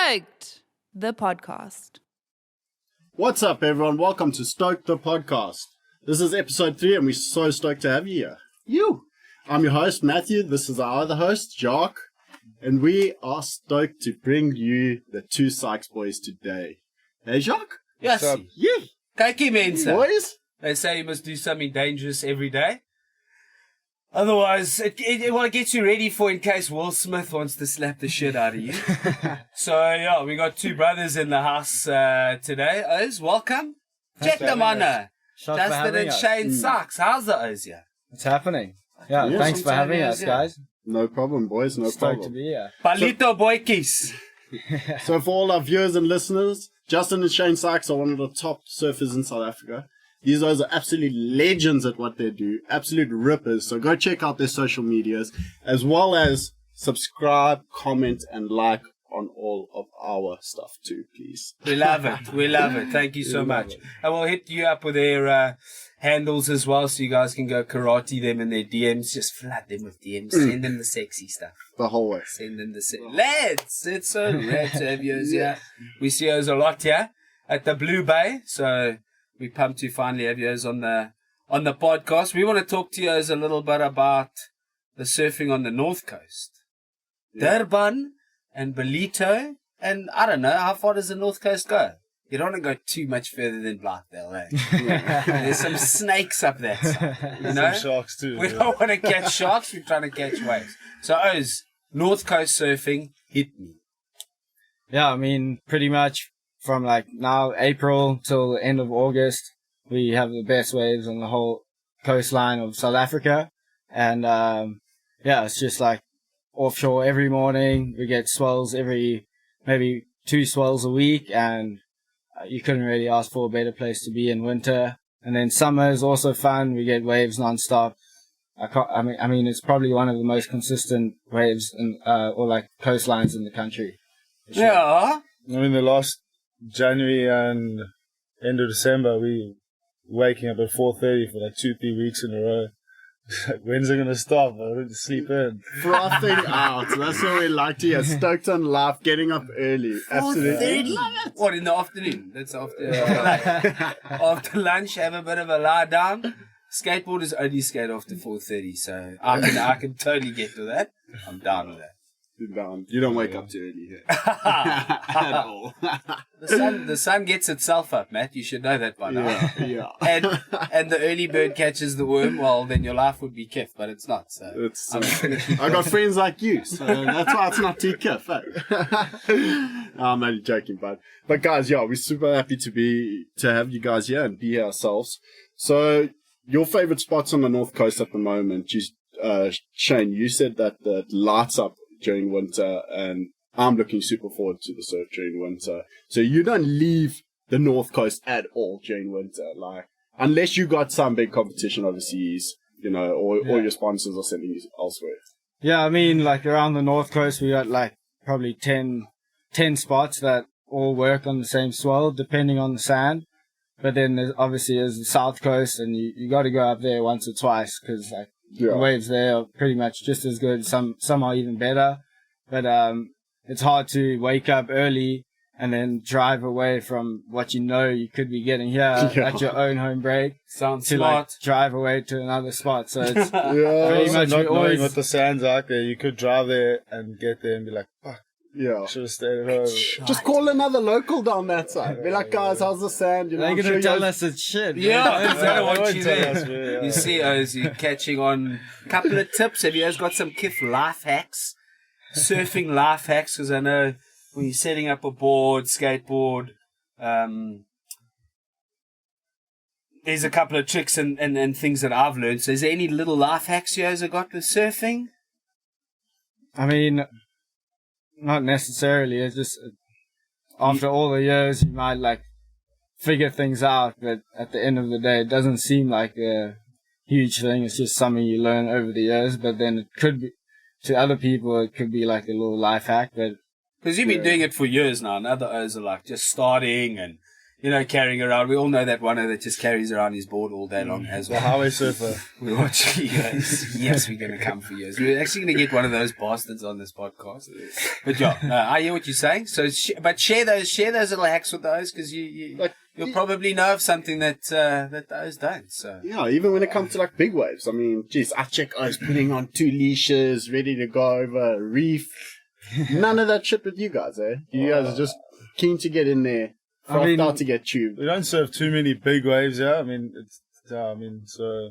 Stoked, the podcast. What's up, everyone? Welcome to Stoked, the podcast. This is Ep.3, and we're so stoked to have you here. I'm your host, Matthew. This is our other host, Jacques. And we are stoked to bring you the two Sykes boys today. Hey, Jacques? Yes. Yeah. Kykie mense. Boys? They say you must do something dangerous every day. Otherwise, it gets you ready for in case Will Smith wants to slap the shit out of you. So, yeah, we got two brothers in the house today. Oz, welcome. Check them on Justin and Shane Sykes. How's the Oz here? What's happening? Yeah, thanks for having us, guys. No problem, boys. No Stoked problem. to be here. Palito boykies. So for all our viewers and listeners, Justin and Shane Sykes are one of the top surfers in South Africa. These guys are absolute legends at what they do, absolute rippers. So go check out their social medias, as well as subscribe, comment, and like on all of our stuff too, please. We love it. We love it. Thank you so much. And we'll hit you up with their handles as well, so you guys can go karate them in their DMs. Just flood them with DMs. Send them the sexy stuff. The whole way. Send them the lads. It's so rad to have you here. We see yours a lot here at the Blue Bay. So we pumped to finally have yours on the podcast. We want to talk to you a little bit about the surfing on the North Coast. Yeah. Durban and Belito. And I don't know, how far does the North Coast go? You don't want to go too much further than Blackdale, eh? Yeah. There's some snakes up that side. You know? Some sharks too. We don't want to catch sharks, we're trying to catch waves. So, Oz, North Coast surfing, hit me. Yeah, I mean, pretty much from like now, April till the end of August, we have the best waves on the whole coastline of South Africa. And, yeah, it's just like offshore every morning. We get swells maybe 2 swells a week, and you couldn't really ask for a better place to be in winter. And then summer is also fun. We get waves non-stop. I mean, it's probably one of the most consistent waves or like coastlines in the country. Sure. Yeah. I mean, the last January and end of December, we waking up at 4:30 for like 2-3 weeks in a row. When's it gonna stop? I want to sleep in. Frothing out. That's what we like to hear. Stoked on life, getting up early. Absolutely. Love it. What, in the afternoon? That's after after lunch, have a bit of a lie down. Skateboarders only skate after 4:30, so I can totally get to that. I'm down with that. You're down. You don't wake up too early here. At all. The sun gets itself up, Matt. You should know that by now. Yeah. And the early bird catches the worm. Well, then your life would be kiff, but it's not. So I got friends like you, so that's why it's not too kiff. Eh? I'm only joking, but guys, yeah, we're super happy to have you guys here and be here ourselves. So your favorite spots on the North Coast at the moment, Shane, you said that it lights up during winter, and I'm looking super forward to the surf during winter. So you don't leave the North Coast at all during winter, like unless you got some big competition overseas, you know, or your sponsors are sending you elsewhere. Yeah, I mean, like around the North Coast, we got like probably 10 spots that all work on the same swell, depending on the sand. But then there's the South Coast, and you got to go up there once or twice, because like the waves there are pretty much just as good. Some are even better. But it's hard to wake up early and then drive away from what you know you could be getting here at your own home break. Sounds to smart. Like pretty much to another spot. So it's pretty much not knowing what the sand's like there. You could drive there and get there and be like, fuck. Yeah. Should have stayed at home. Just call another local down that side. Be like, guys, how's the sand? You know, they're going to tell us it's shit. Yeah, they don't want you there. Us, You see, Oz, you're catching on a couple of tips. Have you guys got some kiff life hacks? Surfing life hacks, because I know when you're setting up a board, skateboard, there's a couple of tricks and things that I've learned. So is there any little life hacks you guys have got with surfing? I mean, not necessarily. It's just after all the years, you might like figure things out, but at the end of the day, it doesn't seem like a huge thing. It's just something you learn over the years, but then it could be, to other people, it could be like a little life hack. But because you've been doing it for years now, and other O's are like just starting, and carrying around. We all know that one that just carries around his board all day long as The well. highway surfer. We watch yes, we're going to come for years. We're actually going to get one of those bastards on this podcast. But yeah, no, I hear what you're saying. So, but share those little hacks with those, because you'll probably know of something that those don't. So yeah, even when it comes to like big waves, I mean, geez, I check I was putting on 2 leashes, ready to go over a reef. None of that shit with you guys, eh? You guys are just keen to get in there. Out to get tubed. We don't surf too many big waves, yeah. I mean, so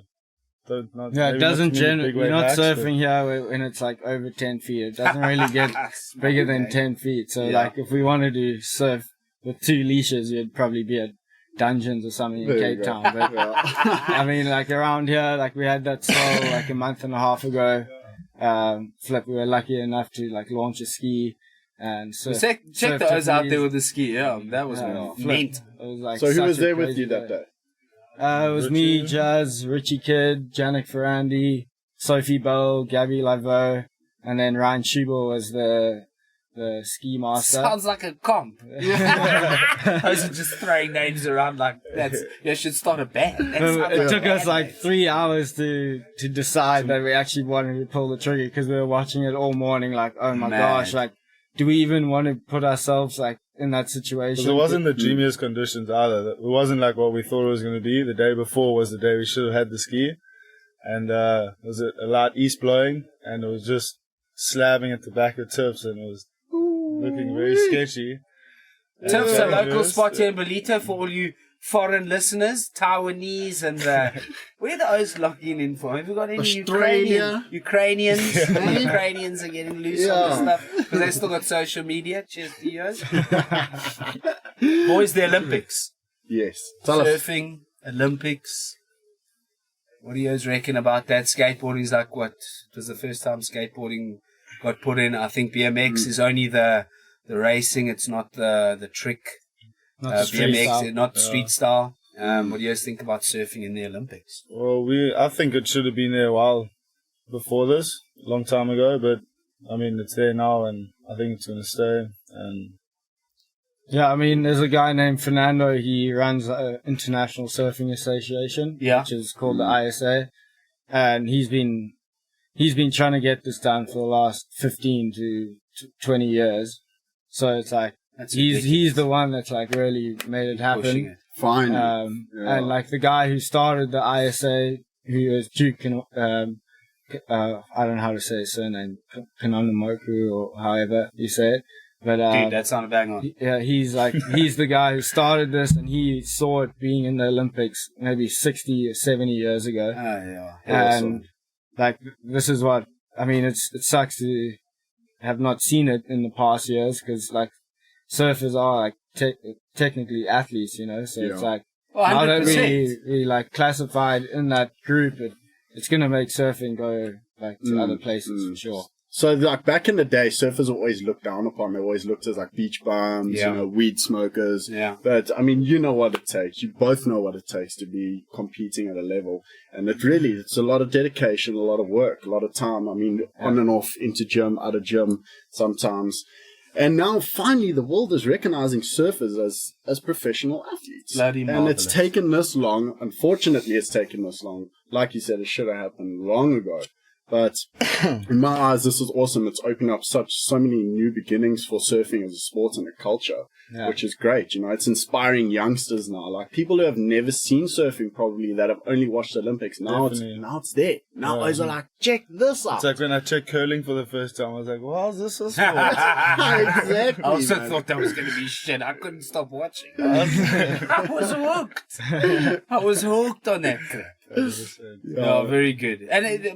it doesn't generally. You're not surfing here when it's like over 10 feet. It doesn't really get bigger than 10 feet. So like, if we wanted to surf with 2 leashes, you'd probably be at Dungeons or something in Cape Town. But I mean, like around here, like we had that swell like a month and a half ago. We were lucky enough to like launch a ski. And so check those out there with the ski. Yeah, that was neat. So who was there with you that day? It was me, Jazz, Richie Kidd, Janik Ferrandi, Sophie Bell, Gabby Laveau, and then Ryan Schubel was the ski master. Sounds like a comp. Those are just throwing names around like that's. You should start a band. It took us like 3 hours to decide that we actually wanted to pull the trigger, because we were watching it all morning. Like, oh my gosh, like, do we even want to put ourselves like in that situation? It wasn't the dreamiest conditions either. It wasn't like what we thought it was going to be. The day before was the day we should have had the ski, and it was a light east blowing, and it was just slabbing at the back of Tips, and it was looking very sketchy. Tips, a local spot here in Belito for all you foreign listeners, Taiwanese, and where are those locking in for? Have you got any Ukrainians? Ukrainians are getting loose on this stuff because they still got social media. Cheers to you. Boys, the Olympics. Yes. Surfing, Olympics. What do you guys reckon about that? Skateboarding is like what? It was the first time skateboarding got put in. I think BMX is only the racing. It's not the trick. Not street BMX, style. not street style. What do you guys think about surfing in the Olympics? Well, I think it should have been there a while before this, a long time ago, but I mean, it's there now, and I think it's going to stay. And yeah, I mean, there's a guy named Fernando. He runs an International Surfing Association, which is called the ISA, and he's been trying to get this done for the last 15 to 20 years. So it's like he's the one that's like really made it happen. Fine. And like the guy who started the ISA, who is Duke, I don't know how to say his surname, Kanonamoku or however you say it. But dude, that sounded bang on. Yeah, he's the guy who started this, and he saw it being in the Olympics maybe 60 or 70 years ago. Oh, yeah. And like, this is what, I mean, it sucks to have not seen it in the past years, because like surfers are like technically athletes, you know, so it's like, now that we like classified in that group, it's going to make surfing go like to other places for sure. So, like, back in the day, surfers were always looked down upon. They were always looked as, like, beach bums, weed smokers. Yeah. But, I mean, you know what it takes. You both know what it takes to be competing at a level. And it's a lot of dedication, a lot of work, a lot of time. I mean, on and off, into gym, out of gym, sometimes. And now, finally, the world is recognizing surfers as professional athletes. Bloody marvelous. And it's taken this long. Unfortunately, it's taken this long. Like you said, it should have happened long ago. But in my eyes, this is awesome. It's opened up so many new beginnings for surfing as a sport and a culture, which is great. You know, it's inspiring youngsters now, like people who have never seen surfing, probably that have only watched the Olympics. Now it's there. Now guys are like, check this out. It's like when I checked curling for the first time, I was like, "Wow, is this a sport?" Exactly. I also thought that was going to be shit. I couldn't stop watching. I was hooked. I was hooked on that crap. No, very good.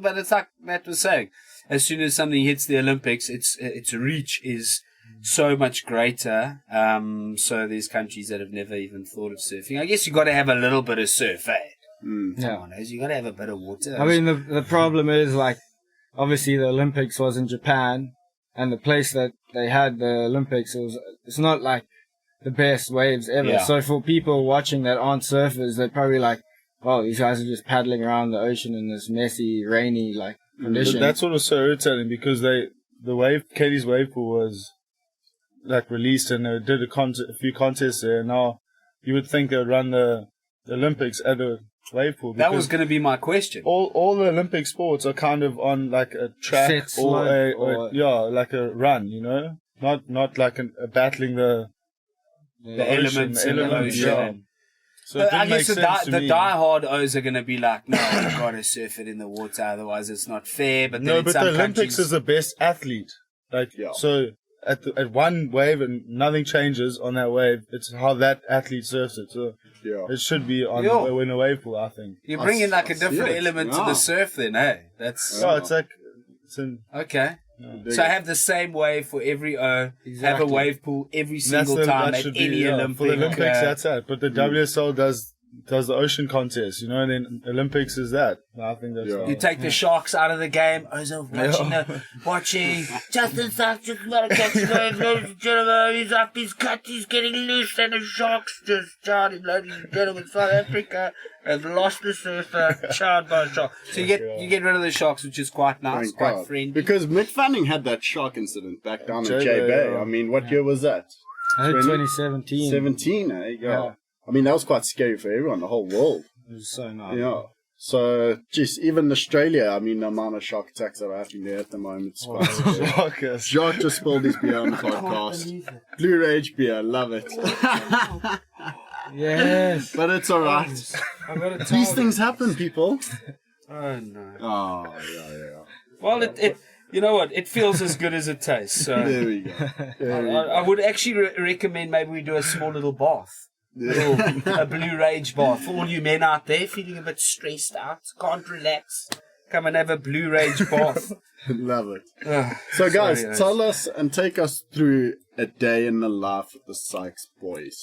But it's like Matt was saying, as soon as something hits the Olympics, its reach is so much greater. So there's countries that have never even thought of surfing. I guess you got to have a little bit of surf, eh? Come on, you got to have a bit of water. I mean, the problem is, like, obviously the Olympics was in Japan, and the place that they had the Olympics, it's not like the best waves ever. Yeah. So for people watching that aren't surfers, they're probably like, "Oh, these guys are just paddling around the ocean in this messy, rainy, like, condition." But that's what was so irritating, because Katie's wave pool was like released, and they did a few contests there, and now you would think they'd run the Olympics at a wave pool. That was going to be my question. All the Olympic sports are kind of on like a track Set or like a run, you know, not like a battling the elements in the ocean. Yeah. So it I didn't guess make sense to the me. die-hard O's are going to be like, no, I've got to surf it in the water, otherwise it's not fair. But then No, in but some the Olympics countries- is the best athlete. Like, Yeah. so at one wave and nothing changes on that wave, it's how that athlete surfs it. So Yeah. it should be on Yeah. in a wave pool, I think. You bring in like a I see different it. element to Yeah. the surf then, hey? That's... Yeah, it's like, Okay. Dig So it. have the same wave for every O. Have a Exactly. wave pool every that's single the- time that at should any be, yeah, Olympic. for the Olympics, that's that. But the WSL does the ocean contest, you know, and then Olympics is that. I think that's Yeah. how- You take the sharks out of the game. O's are watching Justin Sykes just about to catch waves, ladies and gentlemen. He's up, he's cut, he's getting loose, and the sharks just charged him, ladies and gentlemen. South Africa has lost the surfer, charged by a shark. So you get rid of the sharks, which is quite nice, Thank quite God. friendly. Because Mick Fanning had that shark incident back down in J-Bay, J Bay. yeah. I mean, what year was that? I think 20? 2017. 17, eh? Yeah. I mean, that was quite scary for everyone, the whole world. It was so nice. Yeah. So, geez, even Australia, I mean, the amount of shark attacks that are happening there at the moment. It's quite scary. Marcus. Jacques just spilled his beer on the podcast. Blue Rage beer, love it. Yes. But it's alright. I got to These things happen, people. Oh no. Oh, yeah. Well, it you know what? It feels as good as it tastes. So There we go. There we go. I would actually recommend maybe we do a small little bath. A blue rage bath. For all you men out there feeling a bit stressed out, can't relax, come and have a blue rage bath. Love it. Ugh, So, guys, sorry, tell us and take us through a day in the life of the Sykes boys.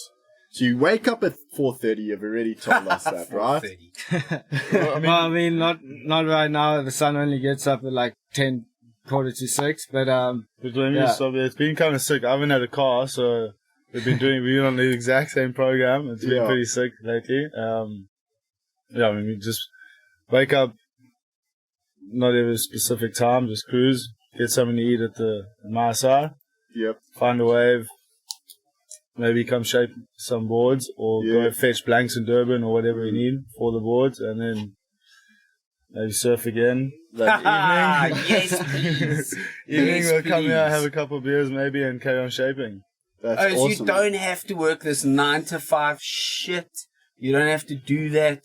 So you wake up at 4:30. You've already told us that, right? 4:30. Well, I mean, not right now. The sun only gets up at like 10, quarter to 6. But But let me Yeah. just stop there. It's been kind of sick. I haven't had a car, so we've been on the exact same program. It's been Yeah. pretty sick lately. I mean, we just wake up, not every specific time, just cruise, get something to eat at the Maasai, Yep. find a wave, maybe come shape some boards, or Yeah. go fetch blanks in Durban or whatever we need for the boards, and then maybe surf again that evening. Yes, please. Evening Yes, we'll come here, please. have a couple of beers maybe, and carry on shaping. That's Oh, so awesome. you don't have to work this 9 to 5 shit. You don't have to do that.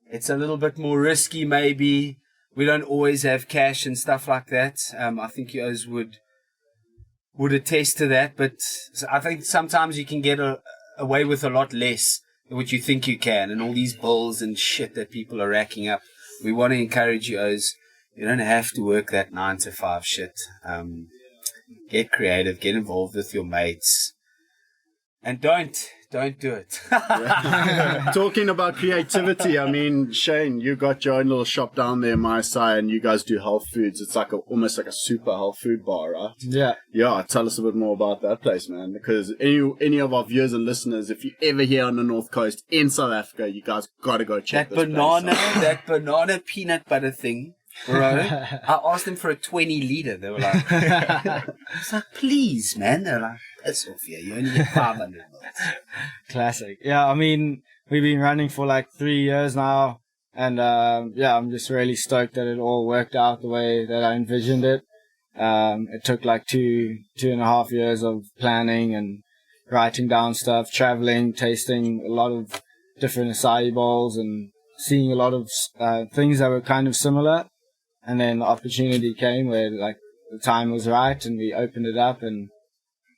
It's a little bit more risky, maybe. We don't always have cash and stuff like that. I think you guys would attest to that. But I think sometimes you can get away with a lot less than what you think you can. And all these bills and shit that people are racking up. We want to encourage you guys. You don't have to work that 9 to 5 shit. Get creative, get involved with your mates, and don't do it. Talking about creativity, I mean, Shane, you got your own little shop down there, my side, and you guys do health foods. It's like almost like a super health food bar, right? yeah. Yeah, tell us a bit more about that place, man. Because any of our viewers and listeners, if you're ever here on the North Coast in South Africa, you guys got to go check that this banana, place out. that banana peanut butter thing, bro. I asked them for a 20 liter. They were like, I was like, please, man. They're like, piss off here. You only get 500 mils. Classic. Yeah, I mean, we've been running for like 3 years now. And I'm just really stoked that it all worked out the way that I envisioned it. It took like 2.5 years of planning and writing down stuff, traveling, tasting a lot of different acai bowls and seeing a lot of things that were kind of similar. And then the opportunity came where like the time was right and we opened it up, and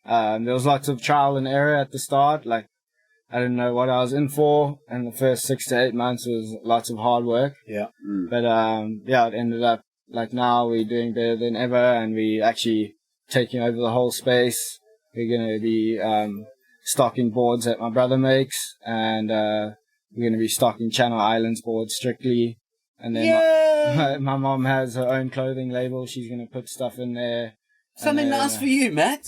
there was lots of trial and error at the start. Like, I didn't know what I was in for, and the first 6 to 8 months was lots of hard work. Yeah. But it ended up like now we're doing better than ever, and we actually taking over the whole space. We're gonna be stocking boards that my brother makes, and we're gonna be stocking Channel Islands boards strictly. And then my mom has her own clothing label. She's gonna put stuff in there. Something nice for you, Matt.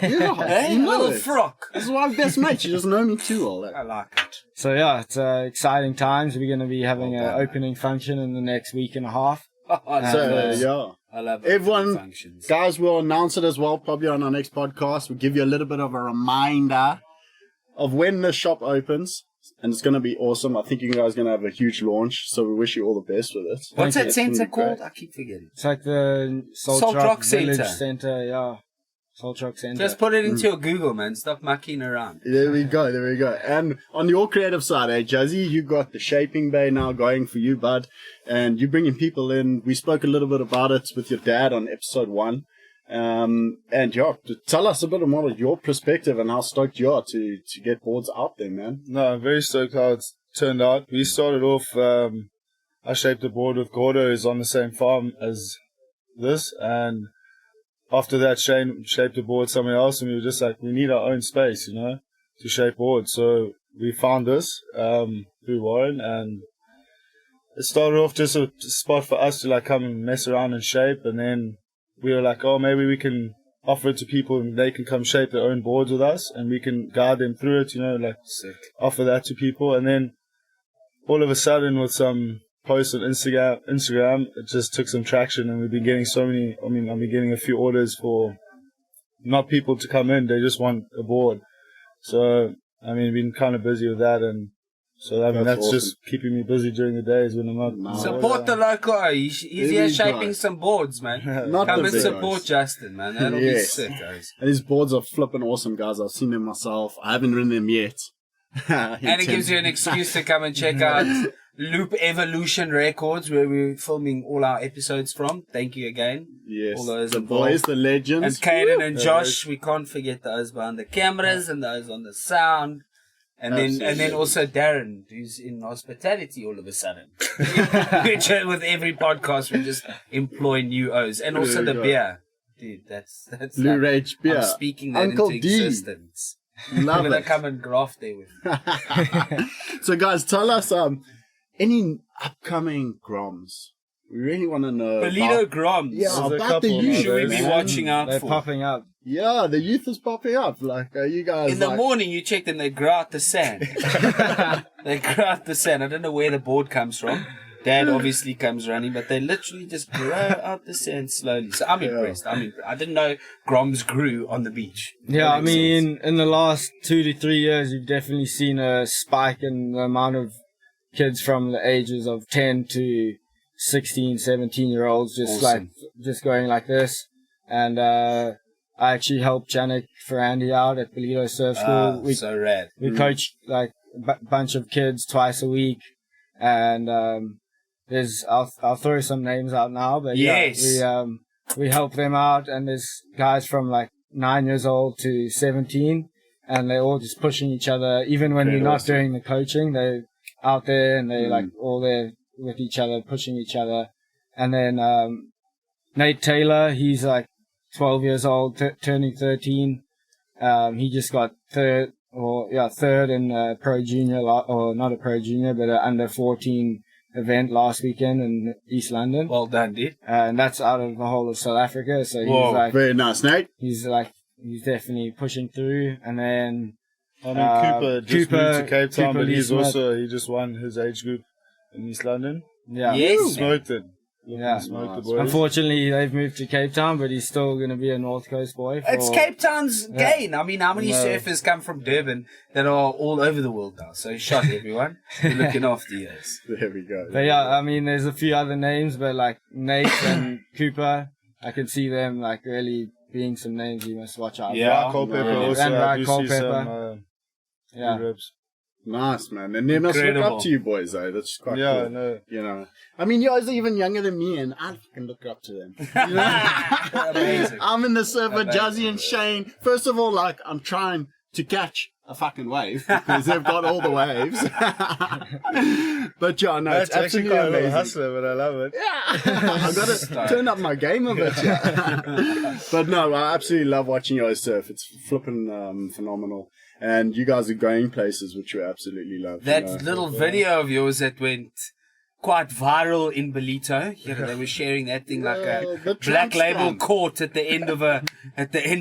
Yeah, Hey, you a know little it. frock. This is my best mate. She doesn't know me too well. I like it. So yeah, it's exciting times. We're gonna be having an opening function in the next week and a half. So, I love everyone, functions. guys, we'll announce it as well, probably on our next podcast. We'll give you a little bit of a reminder of when the shop opens, and it's going to be awesome. I think you guys are going to have a huge launch, so we wish you all the best with it. What's that It's gonna centre be great. called? I keep forgetting. It's like the Salt Rock Village Centre. Centre, yeah. Salt Rock Centre. Just put it into your Google, man. Stop mucking around. There we go. And on your creative side, Jazzy, you got the shaping bay now going for you, bud. And you're bringing people in. We spoke a little bit about it with your dad on episode 1. And yeah, tell us a bit more of your perspective and how stoked you are to get boards out there, man. No, I'm very stoked how it's turned out. We started off, I shaped a board with Gordo, who's on the same farm as this, and after that, Shane shaped a board somewhere else, and we were just like, we need our own space, to shape boards. So we found this through Warren, and it started off just a spot for us to like come and mess around and shape, and then we were like, oh, maybe we can offer it to people and they can come shape their own boards with us, and we can guide them through it, Sick. offer that to people. And then all of a sudden, with some posts on Instagram, it just took some traction, and we've been getting I've been getting a few orders for not people to come in, they just want a board. So, we've been kind of busy with that, and so that's awesome. Just keeping me busy during the days when I'm not. Nice. Support the local. He's here we shaping go. some boards, man. Not Come the and big support ones. Justin, man. That'll be Yes. sick, guys. And his boards are flipping awesome, guys. I've seen them myself. I haven't ridden them yet. And it gives you an excuse to come and check out Loop Evolution Records, where we're filming all our episodes from. Thank you again. Yes, All those the involved. boys, the legends. And Caden and Josh, we can't forget those behind the cameras and those on the sound. And then Absolutely. also Darren, who's in hospitality all of a sudden. Which with every podcast we just employ new O's. And also There the we go. beer. Dude, that's Blue like, Rage beer. I'm speaking that Uncle into D. existence. Love I'm gonna it. come and graft there with me. So, guys, tell us any upcoming Groms. We really want to know. Polito about- Groms. Yeah, There's a about the couple youth. Should we be man. watching out They're for? popping up. Yeah, the youth is popping up. Like, are you guys In the like, morning, you check them, they grow out the sand. They grow out the sand. I don't know where the board comes from. Dad obviously comes running, but they literally just grow out the sand slowly. So I'm impressed. I didn't know Groms grew on the beach. Yeah, I That makes sense. mean, in the last 2 to 3 years, you've definitely seen a spike in the amount of kids from the ages of 10 to 16, 17-year-olds Awesome. just going like this. And I actually helped Janik Ferrandi out at Polito Surf School. We so rad. coach like a bunch of kids twice a week, and I'll throw some names out now, but Yes. yeah, we help them out, and there's guys from like 9 years old to 17, and they're all just pushing each other. Even when Great, we're not awesome. doing the coaching, they're out there and they're like all there with each other, pushing each other. And then Nate Taylor, he's like 12 years old, turning 13. He just got third in pro junior, or not a pro junior, but an under 14 event last weekend in East London. Well done, dude. And that's out of the whole of South Africa. So Whoa, very nice, Nate. he's definitely pushing through. And then Cooper just Cooper- moved to Cape Town, Cooper but Lee he's Smith. he just won his age group in East London. yeah. Yes, man. Smoked it. Yeah. Smoked the Nice. boys. Unfortunately, they've moved to Cape Town, but he's still going to be a North Coast boy. It's Cape Town's gain. I mean, how many No. surfers come from Durban that are all over the world now? So shot everyone. We're looking after you guys. There we go. But yeah, I mean, there's a few other names, but like Nate and Cooper, I can see them like really being some names you must watch out. Yeah. Rye Culpepper Yeah. also. And I Rye do see Culpepper. some Yeah. ribs. Nice, man. And they must look Incredible. up to you boys, though. That's quite Yeah, cool. no. You know, I mean, you guys are even younger than me, and I can look up to them. You know? Amazing. I'm in the surf with Amazing. Jazzy and Shane. First of all, like, I'm trying to catch a fucking wave because they've got all the waves. But yeah, no, That's it's actually absolutely quite a little amazing. hustler, but I love it. Yeah, I've got to turn up my game a bit. Yeah. But no, I absolutely love watching you guys surf. It's flipping phenomenal. And you guys are going places which we absolutely love. That you know. little video of yours that went quite viral in Bolito. You know, they were sharing that thing like Yeah, a the black tramp label stamp. court at the end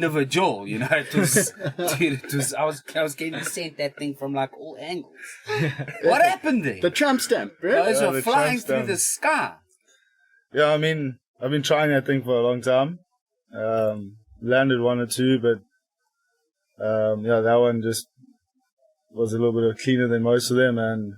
of a jaw. You know, it was, dude, it was. I was getting sent that thing from like all angles. What happened there? The tramp stamp, right? Those Yeah, were the flying tramp through stamp. the sky. Yeah, I mean, I've been trying that thing for a long time. Landed one or two, but yeah, that one just was a little bit cleaner than most of them, and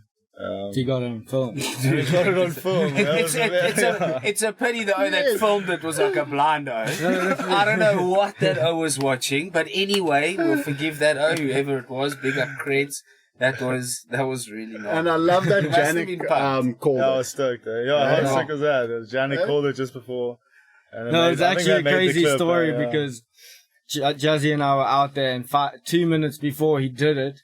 He got it on film. we got it on film. It's a pity though that filmed it was like a blind O. I don't know what that O was watching, but anyway, we'll forgive that O, whoever it was. Big up creds. That was really nice. And I love that It must have Janik been pumped. called I it. was stoked. Yeah, how sick was that? Janik called it just before. And No, it's I think actually that a made the crazy clip, story yeah. because Jazzy and I were out there, and 2 minutes before he did it,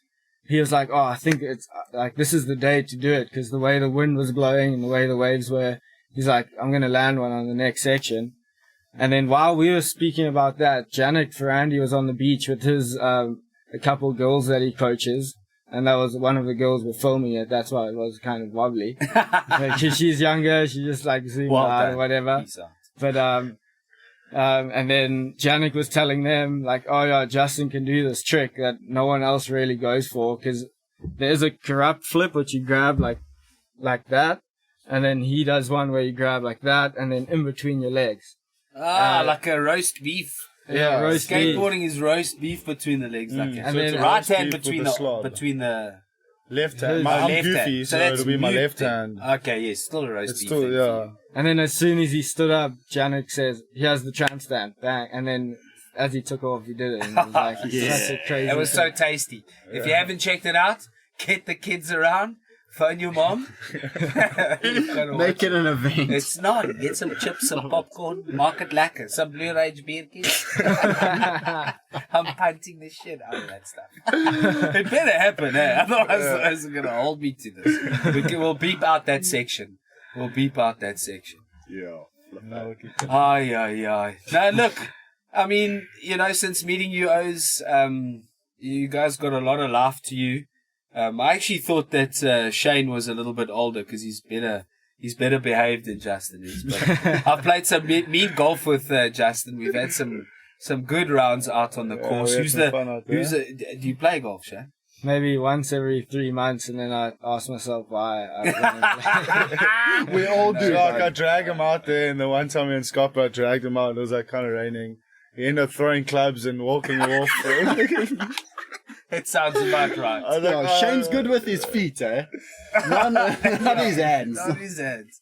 he was like, "Oh, I think it's like this is the day to do it because the way the wind was blowing and the way the waves were." He's like, "I'm gonna land one on the next section." And then while we were speaking about that, Janik Ferrandi was on the beach with his a couple girls that he coaches. And that was one of the girls were filming it. That's why it was kind of wobbly. Because she's younger, she just like zoomed out or whatever. Peace out. But and then Janik was telling them like, "Oh yeah, Justin can do this trick that no one else really goes for because there's a corrupt flip which you grab like that, and then he does one where you grab like that, and then in between your legs. Like a roast beef. Yeah, roast beef. Skateboarding is roast beef between the legs, like And So then it's a right roast hand beef between with slot. between the Left hand. left I'm goofy, hand. so that's it'll be my mute left then. hand. Okay, yes, still a roast It's beef. still, thing for yeah. you. And then as soon as he stood up, Janik says he has the tramp stamp, bang, and then as he took off, he did it. And it was like such a crazy. It was so thing. tasty. If you haven't checked it out, get the kids around. Phone your mom. Make it an event. It's not. Get some chips, some popcorn, market lacquer, some Blue Rage beer kids. I'm punting the shit out of that stuff. It better happen, eh? Otherwise, it's going to hold me to this. We'll beep out that section. Yeah. Aye. Now, look, I mean, since meeting you, O's, you guys got a lot of life to you. I actually thought that Shane was a little bit older because he's better behaved than Justin is. But I've played some mean golf with Justin. We've had some good rounds out on the course. we had some fun out there. Do you play golf, Shane? Maybe once every 3 months, and then I ask myself why I want to play. We all do. Like I drag him out there, and the one time in Scotland, I dragged him out. It was like kind of raining. He ended up throwing clubs and walking off. It sounds about right. I was like, Yeah, Shane's good with his feet, eh? Not his hands. Not his hands.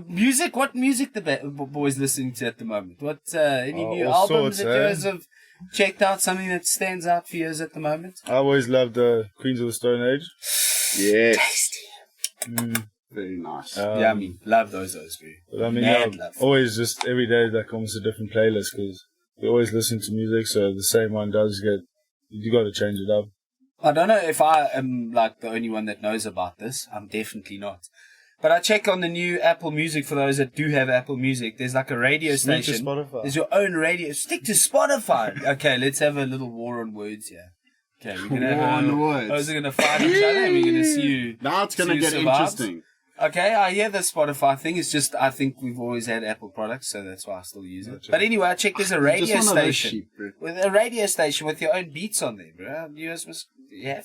Music? What music the boys listening to at the moment? What any new all albums sorts, that you guys have checked out? Something that stands out for you at the moment? I always loved the Queens of the Stone Age. Yes. Tasty. Very nice. Yummy. Love those bro. But I mean, Mad yeah, love. always just every day like almost a different playlist because we always listen to music, so the same one does get. You got to change it up. I don't know if I am like the only one that knows about this. I'm definitely not. But I check on the new Apple Music for those that do have Apple Music. There's like a radio Stick to station. Spotify. There's your own radio. Stick to Spotify. Okay, let's have a little war on words here. Okay, we're gonna War have on a little, words. Those are gonna fight each other, and we're gonna see you. Now it's going to see get who survives. interesting. Okay, I hear the Spotify thing. It's just I think we've always had Apple products, so that's why I still use it. Gotcha. But anyway, I checked. There's a radio Just one of those station sheep, bro. with a radio station with your own beats on there, bro. You have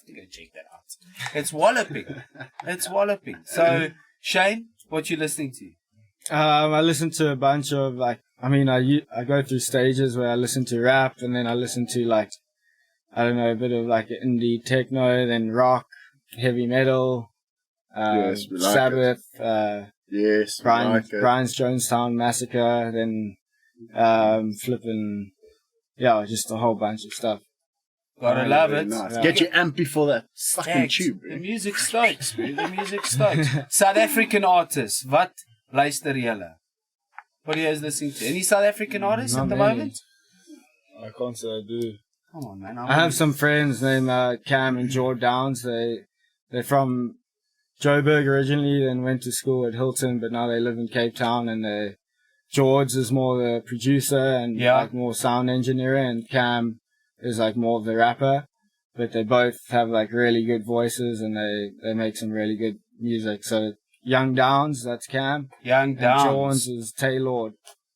to go check that out. It's walloping. So Shane, what you listening to? I listen to a bunch of I go through stages where I listen to rap, and then I listen to a bit of like indie techno, then rock, heavy metal, Yes, we like Sabbath, Yes, we like it. Brian's Jonestown Massacre, then flipping, just a whole bunch of stuff. Gotta love Very it. nice. Yeah. Get your amp before that fucking Stacked. tube, The bro. music stokes, bro. The music stokes. South African artists. Wat luister julle? What are you guys listening to? Any South African artists Not at the many. moment? I can't say I do. Come on, man. I have some friends named Cam and George Downs. They're from Joburg originally, then went to school at Hilton, but now they live in Cape Town. And George is more the producer and like more sound engineer, and Cam is like more of the rapper. But they both have like really good voices, and they make some really good music. So Young Downs, that's Cam. Young And Downs. Jones is Tay Lord.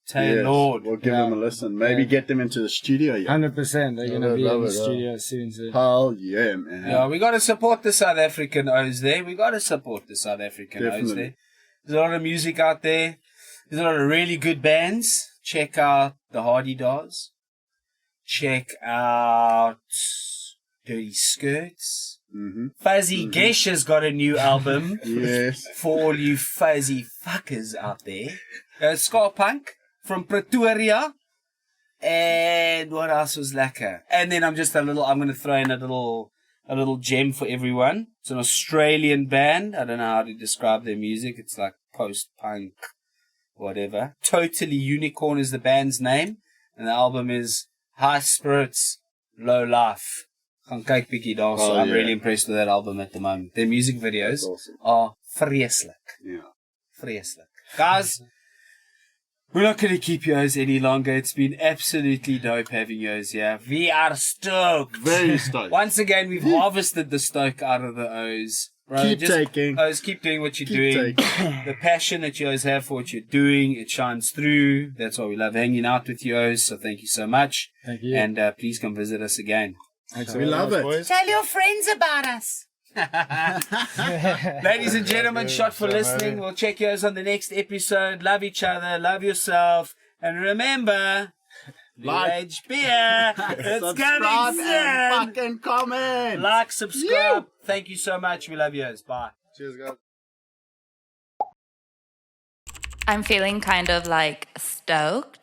Tay Yes, Lord. We'll give Yeah. them a listen. Maybe Yeah. get them into the studio. Yeah. 100%. They're going to be in love the it, studio soon. So. Hell yeah, man. Yeah, we got to support the South African O's there. We got to support the South African O's Definitely. there. There's a lot of music out there. There's a lot of really good bands. Check out the Hardy Dolls. Check out Dirty Skirts. Fuzzy Gesh has got a new album. Yes. For all you fuzzy fuckers out there. Ska Punk from Pretoria. And what else was lekker? And then I'm going to throw in a little gem for everyone. It's an Australian band. I don't know how to describe their music. It's like post-punk, whatever. Totally Unicorn is the band's name. And the album is High Spirits, Low Life. Gaan kyk bietjie daarso. I'm really impressed with that album at the moment. Their music videos are vreeslik. Yeah. Vreeslik. Guys, we're not going to keep yours any longer. It's been absolutely dope having yours here. We are stoked. Very stoked. Once again, we've harvested the stoke out of the O's. Bro, Keep taking. O's, keep doing what you're doing. The passion that you O's have for what you're doing, it shines through. That's why we love hanging out with you O's. So thank you so much. Thank you. And please come visit us again. Thanks We love it. Boys. Tell your friends about us. Ladies and gentlemen, shot for listening. We'll check yours on the next episode. Love each other. Love yourself. And remember, age beer. It's Subscribe coming and soon. fucking comment. Like, subscribe. Thank you so much. We love yours. Bye. Cheers, guys. I'm feeling kind of like stoked.